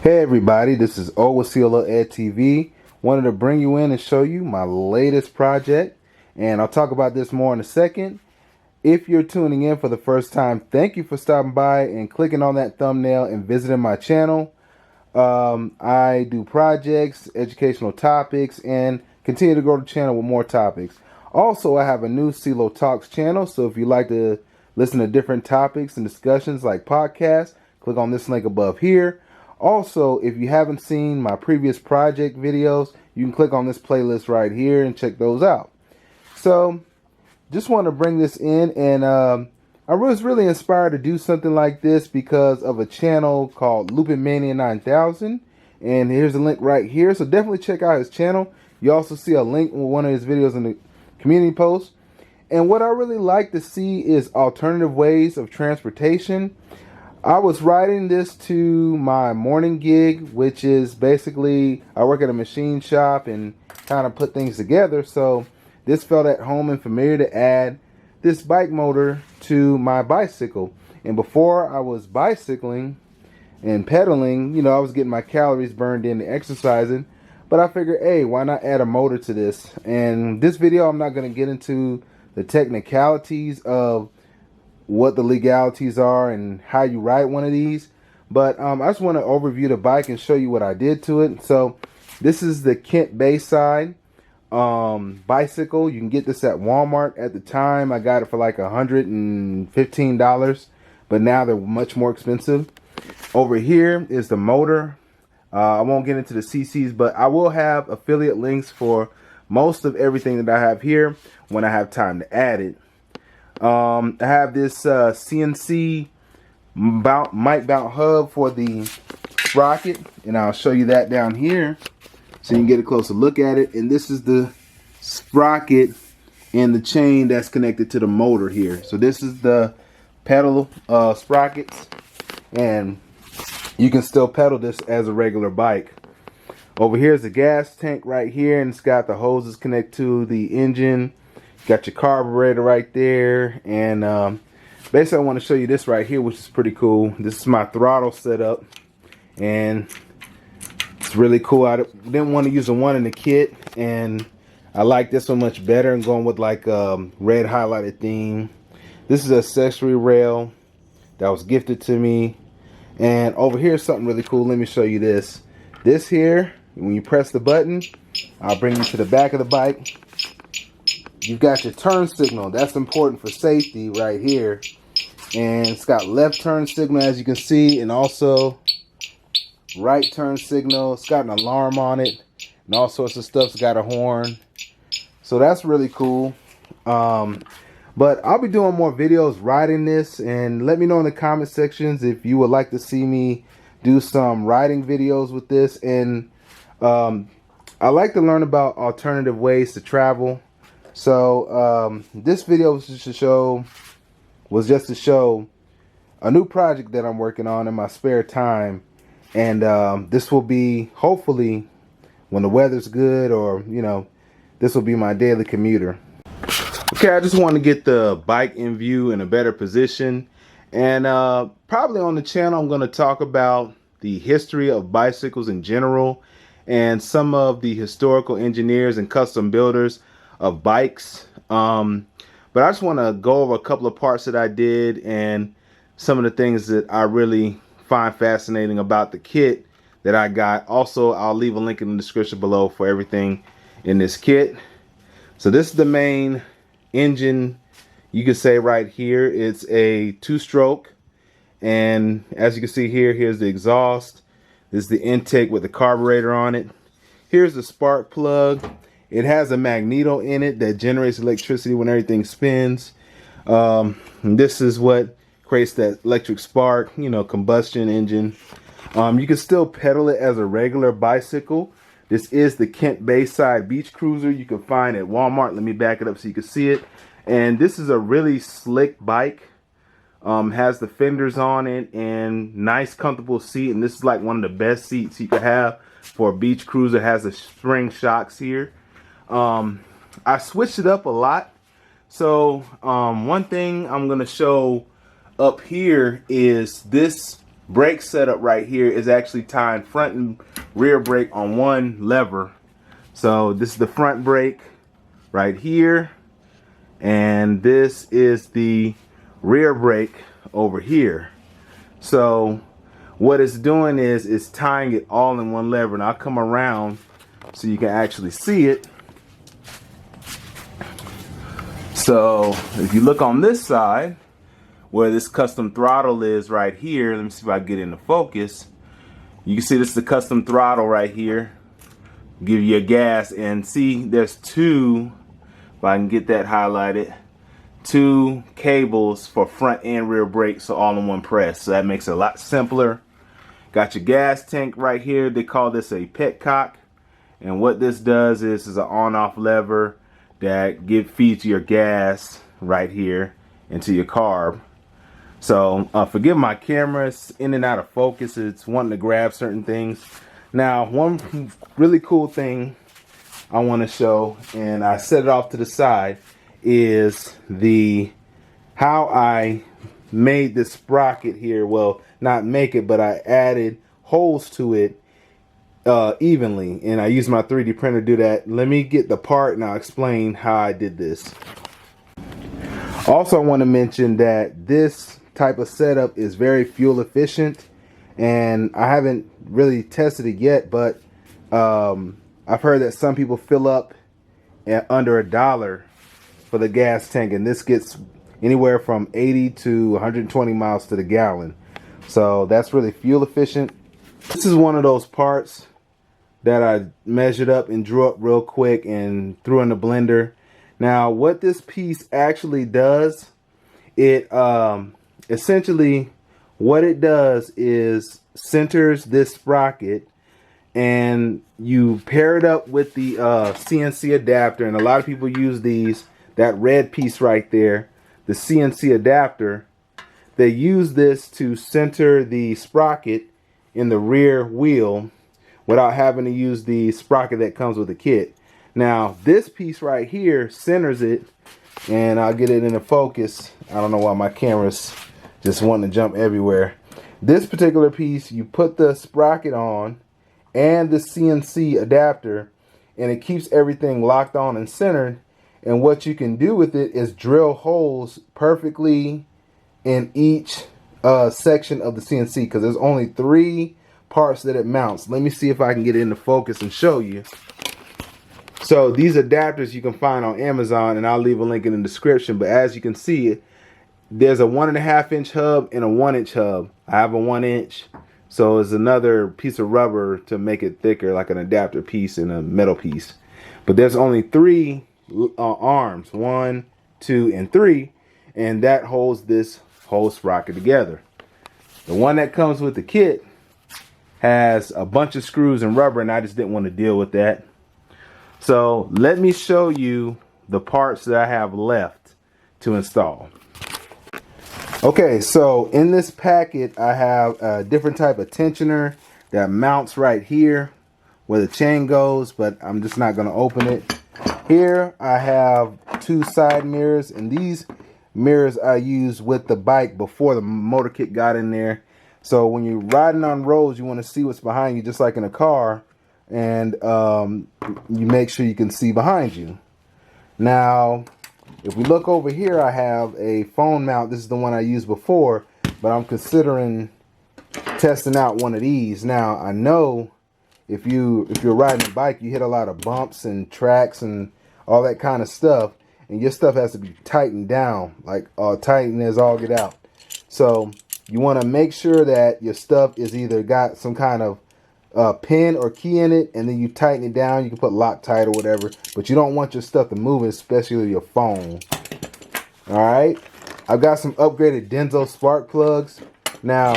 Hey everybody, this is O with CLO Ed TV. Wanted to bring you in and show you my latest project, and I'll talk about this more in a second. If you're tuning in for the first time, thank you for stopping by and clicking on that thumbnail and visiting my channel. I do projects, educational topics, and continue to grow the channel with more topics. Also, I have a new CLO Talks channel, so if you like to listen to different topics and discussions like podcasts, click on this link above here. Also, if you haven't seen my previous project videos, you can click on this playlist right here and check those out. So, just want to bring this in, and I was really inspired to do something like this because of a channel called Looping Mania 9000, and here's the link right here. So definitely check out his channel. You also see a link with one of his videos in the community post. And what I really like to see is alternative ways of transportation. I was writing this to my morning gig, which is basically I work at a machine shop and kind of put things together. So this felt at home and familiar to add this bike motor to my bicycle. And before I was bicycling and pedaling, I was getting my calories burned in exercising. But I figured, hey, why not add a motor to this? And this video, I'm not going to get into the technicalities of what the legalities are and how you ride one of these, but I just want to overview the bike and show you what I did to it. So this is the Kent Bayside bicycle. You can get this at Walmart. At the time I got it for like $115, but now they're much more expensive. Over here is the motor. I won't get into the CCs, but I will have affiliate links for most of everything that I have here when I have time to add it. I have this CNC mic mount hub for the sprocket, and I'll show you that down here so you can get a closer look at it. And this is the sprocket and the chain that's connected to the motor here. So this is the pedal sprockets, and you can still pedal this as a regular bike. Over here is the gas tank right here, and it's got the hoses connected to the engine. Got your carburetor right there, and basically I want to show you this right here, which is pretty cool. This is my throttle setup, and it's really cool. I didn't want to use the one in the kit, and I like this one much better. I'm going with like red highlighted theme. This is an accessory rail that was gifted to me, and over here is something really cool. Let me show you this. This here, when you press the button, I'll bring you to the back of the bike. You've got your turn signal. That's important for safety right here. And it's got left turn signal, as you can see, and also right turn signal. It's got an alarm on it and all sorts of stuff. It's got a horn. So that's really cool. But I'll be doing more videos riding this, and let me know in the comment sections if you would like to see me do some riding videos with this. And I like to learn about alternative ways to travel. So this video was just to show a new project that I'm working on in my spare time, and this will be hopefully when the weather's good, or this will be my daily commuter. Okay, I just want to get the bike in view in a better position, and probably on the channel I'm going to talk about the history of bicycles in general and some of the historical engineers and custom builders of bikes, but I just want to go over a couple of parts that I did and some of the things that I really find fascinating about the kit that I got. Also, I'll leave a link in the description below for everything in this kit. So this is the main engine, you could say right here. It's a 2-stroke, and as you can see here, here's the exhaust. This is the intake with the carburetor on it. Here's the spark plug. It has a magneto in it that generates electricity when everything spins. This is what creates that electric spark, combustion engine. You can still pedal it as a regular bicycle. This is the Kent Bayside Beach Cruiser you can find at Walmart. Let me back it up so you can see it. And this is a really slick bike. Has the fenders on it and nice comfortable seat. And this is like one of the best seats you could have for a beach cruiser. It has the spring shocks here. I switched it up a lot. So one thing I'm going to show up here is this brake setup right here is actually tying front and rear brake on one lever. So this is the front brake right here, and this is the rear brake over here. So what it's doing is it's tying it all in one lever, and I'll come around so you can actually see it. So if you look on this side where this custom throttle is right here, let me see if I can get into focus. You can see this is the custom throttle right here. Give you a gas, and see there's two, if I can get that highlighted, two cables for front and rear brakes, so all in one press. So that makes it a lot simpler. Got your gas tank right here. They call this a petcock, and what this does is an on-off lever that feeds your gas right here into your carb. So forgive my camera, it's in and out of focus. It's wanting to grab certain things. Now, one really cool thing I want to show, and I set it off to the side, is how I made this sprocket here. Well, not make it, but I added holes to it evenly, and I used my 3D printer to do that. Let me get the part and I'll explain how I did this. Also, I want to mention that this type of setup is very fuel efficient, and I haven't really tested it yet, but I've heard that some people fill up at under $1 for the gas tank, and this gets anywhere from 80 to 120 miles to the gallon. So that's really fuel efficient. This is one of those parts that I measured up and drew up real quick and threw in the blender. Now, what this piece actually does, it essentially what it does is centers this sprocket, and you pair it up with the CNC adapter, and a lot of people use these, that red piece right there, the CNC adapter. They use this to center the sprocket in the rear wheel without having to use the sprocket that comes with the kit. Now, this piece right here centers it, and I'll get it into focus. I don't know why my camera's just wanting to jump everywhere. This particular piece, you put the sprocket on and the CNC adapter, and it keeps everything locked on and centered. And what you can do with it is drill holes perfectly in each section of the CNC, because there's only 3 parts that it mounts. Let me see if I can get it into focus and show you. So these adapters you can find on Amazon, and I'll leave a link in the description. But as you can see, there's a 1.5 inch hub and a 1 inch hub. I have a 1 inch, so it's another piece of rubber to make it thicker, like an adapter piece and a metal piece. But there's only 3 arms, 1, 2, and 3, and that holds this whole sprocket together. The one that comes with the kit has a bunch of screws and rubber, and I just didn't want to deal with that. So let me show you the parts that I have left to install. Okay, so in this packet I have a different type of tensioner that mounts right here where the chain goes, but I'm just not going to open it. Here I have 2 side mirrors, and these mirrors I used with the bike before the motor kit got in there. So when you're riding on roads, you want to see what's behind you, just like in a car, and you make sure you can see behind you. Now, if we look over here, I have a phone mount. This is the one I used before, but I'm considering testing out one of these. Now, I know if you're riding a bike, you hit a lot of bumps and tracks and all that kind of stuff, and your stuff has to be tightened down, like tightened as all get out. So you want to make sure that your stuff is either got some kind of pin or key in it, and then you tighten it down. You can put Loctite or whatever, but you don't want your stuff to move, especially your phone. Alright, I've got some upgraded Denso spark plugs. Now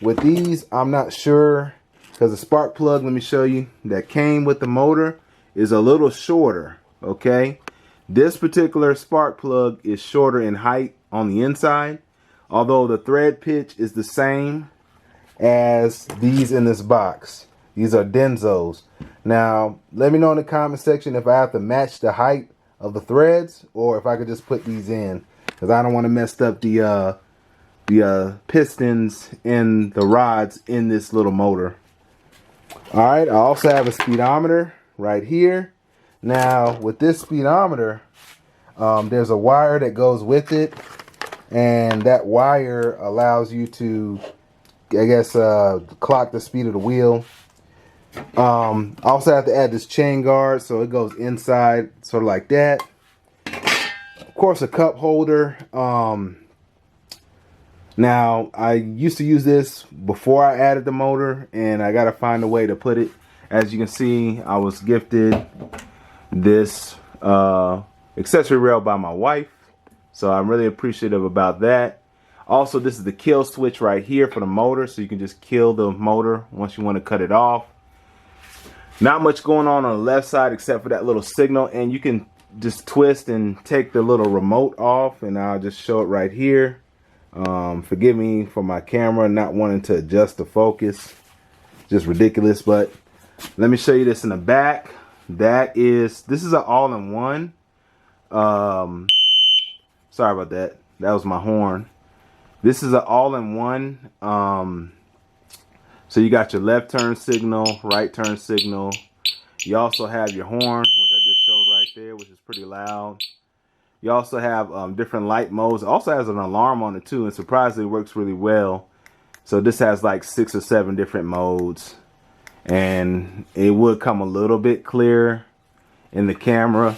with these, I'm not sure, because the spark plug, let me show you, that came with the motor is a little shorter. Okay, this particular spark plug is shorter in height on the inside, although the thread pitch is the same as these in this box. These are Densos. Now, let me know in the comment section if I have to match the height of the threads, or if I could just put these in, because I don't want to mess up the pistons and the rods in this little motor. All right, I also have a speedometer right here. Now with this speedometer, there's a wire that goes with it, and that wire allows you to, I guess, clock the speed of the wheel. I also have to add this chain guard so it goes inside, sort of like that. Of course, a cup holder. Now, I used to use this before I added the motor, and I got to find a way to put it. As you can see, I was gifted this accessory rail by my wife, so I'm really appreciative about that. Also, this is the kill switch right here for the motor, so you can just kill the motor once you want to cut it off. Not much going on the left side except for that little signal, and you can just twist and take the little remote off, and I'll just show it right here. Forgive me for my camera not wanting to adjust the focus, just ridiculous. But let me show you this in the back. This is an all-in-one. Sorry about that, that was my horn. This is an all-in-one. So you got your left turn signal, right turn signal. You also have your horn, which I just showed right there, which is pretty loud. You also have different light modes. It also has an alarm on it too, and surprisingly works really well. So this has like 6 or 7 different modes, and it would come a little bit clearer in the camera.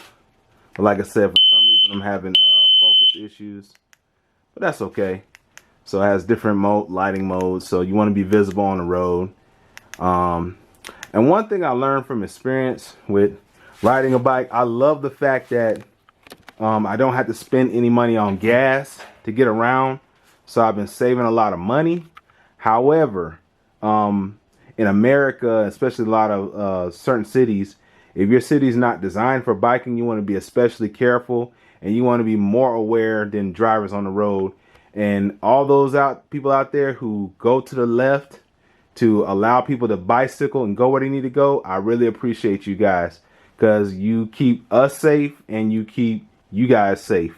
But like I said, for some reason I'm having focus issues, but that's okay. So it has different lighting modes, so you want to be visible on the road. And one thing I learned from experience with riding a bike, I love the fact that I don't have to spend any money on gas to get around, so I've been saving a lot of money. However, in America, especially a lot of certain cities, if your city is not designed for biking, you want to be especially careful, and you want to be more aware than drivers on the road. And all those people out there who go to the left to allow people to bicycle and go where they need to go, I really appreciate you guys, because you keep us safe and you keep you guys safe.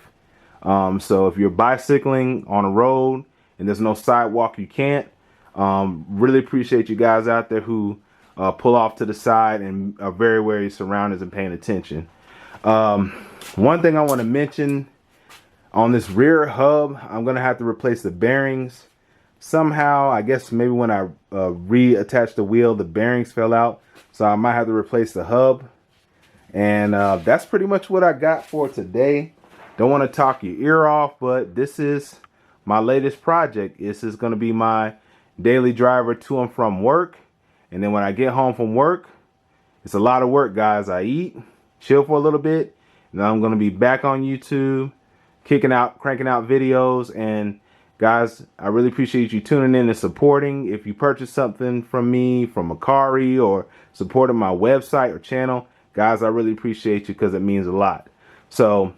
So if you're bicycling on a road and there's no sidewalk, you can't. Really appreciate you guys out there who pull off to the side and are very aware of your surroundings and paying attention. One thing I want to mention, on this rear hub, I'm going to have to replace the bearings. Somehow, I guess maybe when I reattached the wheel, the bearings fell out. So I might have to replace the hub. And that's pretty much what I got for today. Don't want to talk your ear off, but this is my latest project. This is going to be my daily driver to and from work. And then when I get home from work, it's a lot of work, guys. I eat, chill for a little bit, and then I'm going to be back on YouTube, cranking out videos. And guys, I really appreciate you tuning in and supporting. If you purchase something from me, from Mercari, or supporting my website or channel, guys, I really appreciate you, because it means a lot. So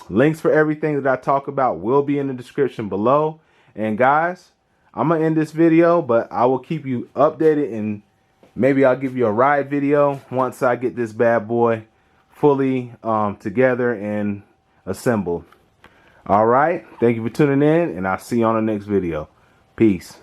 links for everything that I talk about will be in the description below. And guys, I'm gonna end this video, but I will keep you updated, and maybe I'll give you a ride video once I get this bad boy fully together and assembled. All right, thank you for tuning in, and I'll see you on the next video. Peace.